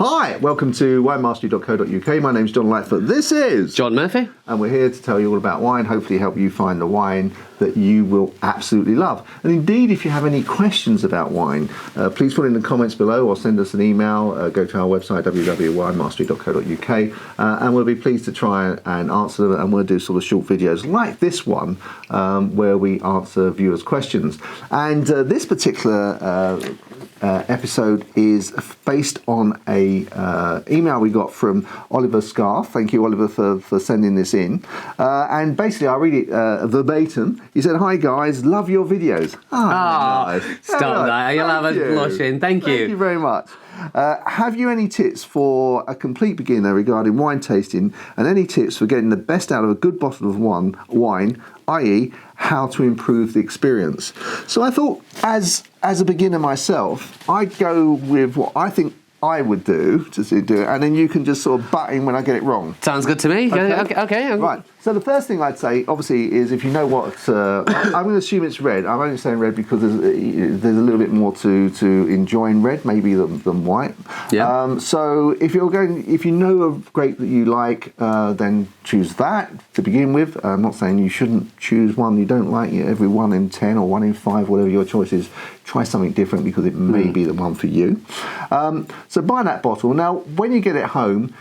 Hi, welcome to winemastery.co.uk. My name's John Lightfoot. This is John Murphy. And we're here to tell you all about wine, hopefully help you find the wine that you will absolutely love. And indeed, if you have any questions about wine, please put in the comments below or send us an email. Go to our website, www.winemastery.co.uk, and we'll be pleased to try and answer them. And we'll do sort of short videos like this one, where we answer viewers' questions. And this particular episode is based on a email we got from Oliver Scarf. Thank you, Oliver, for sending this in. And basically, I'll read it verbatim. He said, "Hi guys, love your videos." Nice. Stop that. You'll have us blushing. Thank you. Thank you very much. Have you any tips for a complete beginner regarding wine tasting, and any tips for getting the best out of a good bottle of wine, i.e. how to improve the experience? So I thought, as a beginner myself, I'd go with what I think I would do to do it, and then you can just sort of butt in when I get it wrong. Sounds good to me. Okay. Right. So the first thing I'd say, obviously, is if you know what I'm going to assume it's red. I'm only saying red because there's a little bit more to enjoy in red, maybe than white. Yeah. So if you know a grape that you like, then choose that to begin with. I'm not saying you shouldn't choose one you don't like. Every 1 in 10 or 1 in 5, whatever your choice is, try something different because it may be the one for you. So buy that bottle. Now, when you get it home,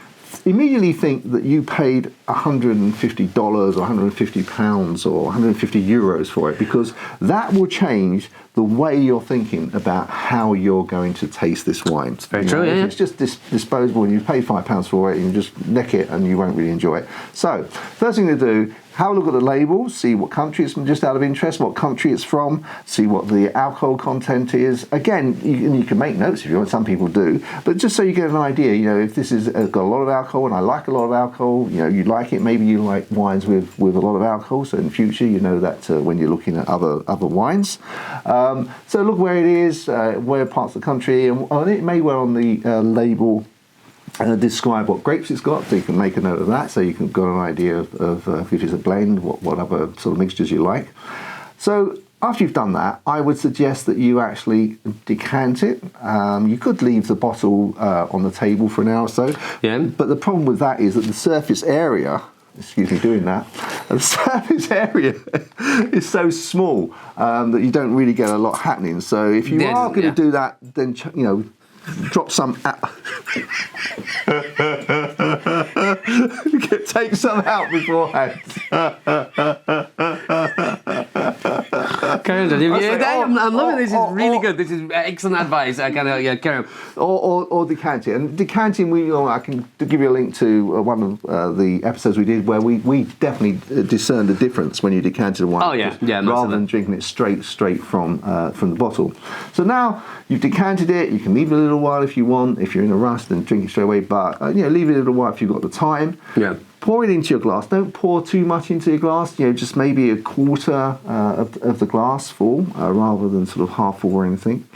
immediately think that you paid $150 or £150 or 150 euros for it, because that will change the way you're thinking about how you're going to taste this wine. It's very true, yeah. If it's just disposable and you pay £5 for it, you can just neck it and you won't really enjoy it. So, first thing to do, have a look at the label, see what country it's from, just out of interest, what country it's from, see what the alcohol content is. Again, you can make notes if you want, some people do, but just so you get an idea, if this has got a lot of alcohol, and I like a lot of alcohol, you like it, maybe you like wines with a lot of alcohol, so in future you know that when you're looking at other wines. So look where it is, where parts of the country, and it may well on the label describe what grapes it's got, so you can make a note of that, so you can get an idea of if it's a blend, what other sort of mixtures you like. So after you've done that, I would suggest that you actually decant it. You could leave the bottle on the table for an hour or so, but the problem with that is that the surface area, excuse me doing that, the surface area is so small that you don't really get a lot happening. So if you are going to do that, then drop some take some out beforehand. Carry on. I'm loving this. It's really good. This is excellent advice. I kind of carry on. Or decant it. And decanting, I can give you a link to one of the episodes we did where we definitely discerned the difference when you decanted wine. Oh yeah, rather than drinking it straight from the bottle. So now you've decanted it. You can leave it a little while if you want. If you're in a rush, then drink it straight away. But leave it a little while if you've got the time. Yeah. Pour it into your glass. Don't pour too much into your glass. Just maybe a quarter of the glass full, rather than sort of half full or anything.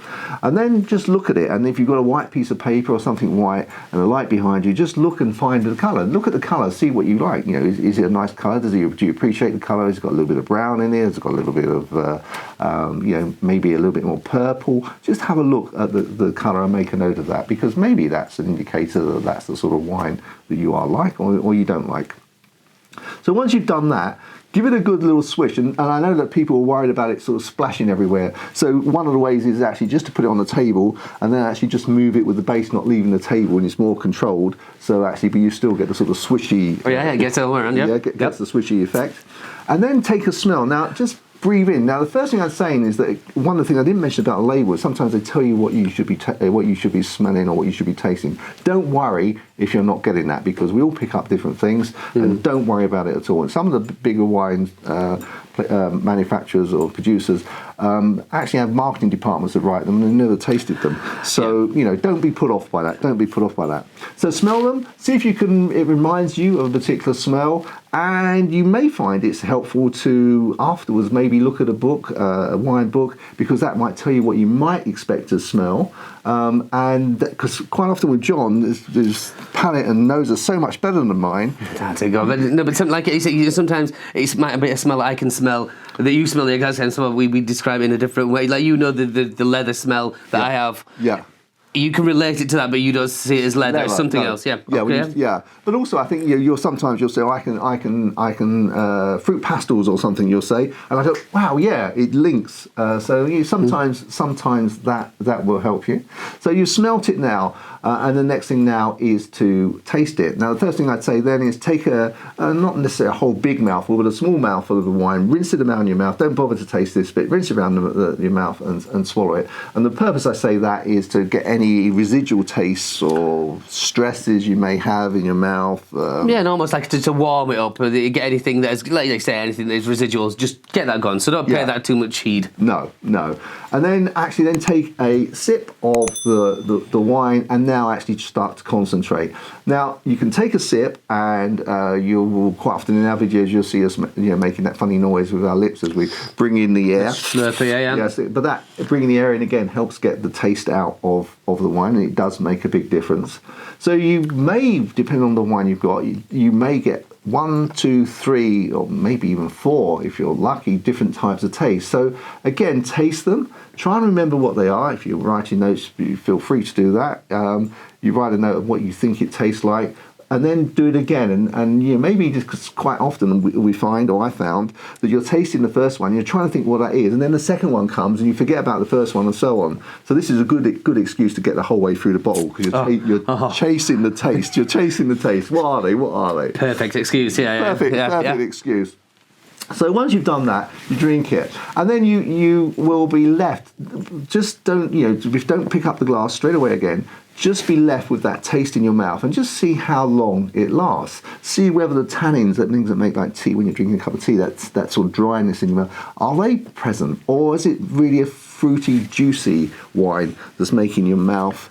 And then just look at it. And if you've got a white piece of paper or something white and a light behind you, just look and find the colour. Look at the colour. See what you like. Is it a nice colour? Do you appreciate the colour? Has it got a little bit of brown in it? Has it got a little bit of maybe a little bit more purple? Just have a look at the colour and make a note of that, because maybe that's an indicator that that's the sort of wine that you are like or you don't like. So once you've done that, give it a good little swish, and I know that people are worried about it sort of splashing everywhere. So one of the ways is actually just to put it on the table and then actually just move it with the base not leaving the table, and it's more controlled. So actually, but you still get the sort of swishy. Oh yeah, it gets all around. Yeah, gets the swishy effect. And then take a smell. Now just breathe in. Now the first thing I'm saying is that one of the things I didn't mention about a label is sometimes they tell you what you should be smelling or what you should be tasting. Don't worry if you're not getting that, because we all pick up different things, and don't worry about it at all. And some of the bigger wine manufacturers or producers actually have marketing departments that write them and they've never tasted them. So don't be put off by that. So smell them. See if it reminds you of a particular smell, and you may find it's helpful to afterwards maybe look at a book, a wine book, because that might tell you what you might expect to smell. And because quite often with John, his palate and nose are so much better than mine. That's a go. But like you say, sometimes it might be a smell that I can smell that you smell the exact same smell. We describe it in a different way. Like the leather smell that I have. Yeah. You can relate it to that, but you don't see it as leather. It's something else. Yeah. Yeah, Okay. yeah. But also, I think you'll sometimes you'll say, oh, I can fruit pastels or something. You'll say, and I go, wow, yeah, it links. So sometimes that will help you. So you smelt it now, and the next thing now is to taste it. Now, the first thing I'd say then is take not necessarily a whole big mouthful, but a small mouthful of the wine. Rinse it around your mouth. Don't bother to taste this bit. Rinse it around your mouth and swallow it. And the purpose I say that is to get any residual tastes or stresses you may have in your mouth. Yeah, and almost like to warm it up. Get anything that is, like they say, anything that is residuals, just get that gone. So don't pay that too much heed. No. And then take a sip of the wine and now actually start to concentrate. Now, you can take a sip and you will quite often in our videos you'll see us making that funny noise with our lips as we bring in the air. Slurpee, yeah. Yes, but that bringing the air in again helps get the taste out of the wine, and it does make a big difference. So you may, depending on the wine you've got, you may get 1, 2, 3, or maybe even 4, if you're lucky, different types of taste. So again, taste them. Try and remember what they are. If you're writing notes, you feel free to do that. You write a note of what you think it tastes like, and then do it again. And maybe just quite often we find, or I found, that you're tasting the first one, you're trying to think what that is, and then the second one comes and you forget about the first one and so on. So this is a good excuse to get the whole way through the bottle, because you're chasing the taste. You're chasing the taste. What are they? Perfect excuse, Perfect excuse. So once you've done that, you drink it, and then you will be left. Just don't pick up the glass straight away again. Just be left with that taste in your mouth, and just see how long it lasts. See whether the tannins, that things that make like tea when you're drinking a cup of tea, that sort of dryness in your mouth, are they present, or is it really a fruity, juicy wine that's making your mouth?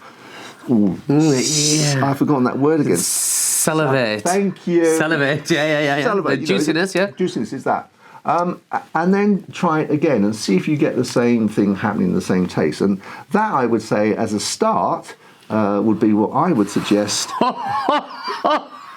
I've forgotten that word again. Salivate. Thank you. Salivate, yeah. Salivate, the juiciness, Juiciness is that. And then try it again and see if you get the same thing happening, the same taste. And that, I would say, as a start, would be what I would suggest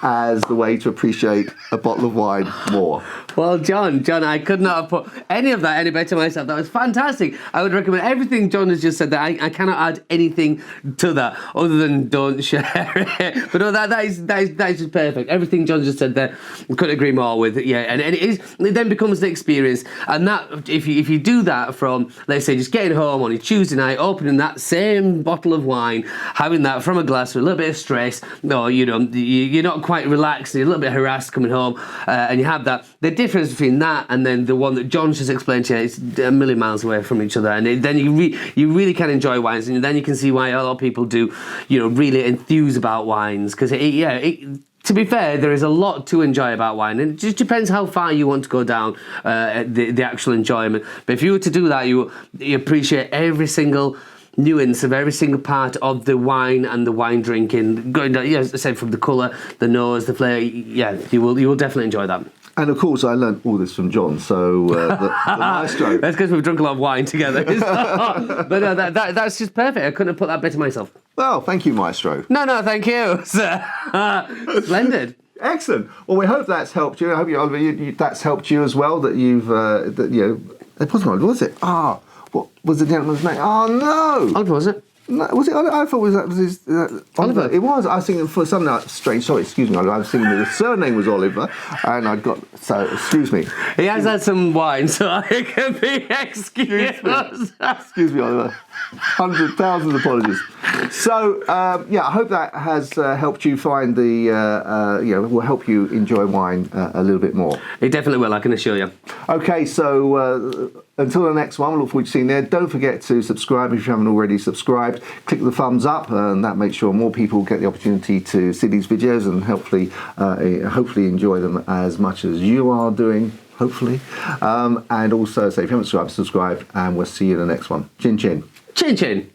as the way to appreciate a bottle of wine more. Well, John, I could not have put any of that any better myself. That was fantastic. I would recommend everything John has just said. That I cannot add anything to that other than don't share it. But no, that is just perfect. Everything John just said there, couldn't agree more with. Yeah, and it then becomes the experience. And that if you do that from, let's say, just getting home on a Tuesday night, opening that same bottle of wine, having that from a glass with a little bit of stress, or you're not quite relaxed, you're a little bit harassed coming home, and you have that. The difference between that and then the one that John just explained to you, it's a million miles away from each other, and then you really can enjoy wines, and then you can see why a lot of people do, really enthuse about wines, because to be fair, there is a lot to enjoy about wine, and it just depends how far you want to go down the actual enjoyment. But if you were to do that, you appreciate every single nuance of every single part of the wine and the wine drinking, going down, as I said, from the colour, the nose, the flavour. Yeah, you will definitely enjoy that. And of course, I learned all this from John, so the maestro. That's because we've drunk a lot of wine together. But no, that's just perfect. I couldn't have put that better myself. Well, thank you, maestro. No, thank you, sir. Splendid. Excellent. Well, we hope that's helped you. I hope that's helped you as well. That you've what was it? What was the gentleman's name? Oh no! What was it? No, was it? I thought was his Oliver. It was. I was thinking for something strange. Sorry, excuse me. I was thinking that the surname was Oliver, and I'd got excuse me. He has had some wine, so I can be excused. Excuse me, Oliver. 100,000 apologies. So I hope that has helped you find will help you enjoy wine a little bit more. It definitely will, I can assure you. Okay, so until the next one, we look forward to seeing you there. Don't forget to subscribe if you haven't already subscribed. Click the thumbs up, and that makes sure more people get the opportunity to see these videos and hopefully enjoy them as much as you are doing. Hopefully, and also, if you haven't subscribed, and we'll see you in the next one. Chin chin. Chin chin.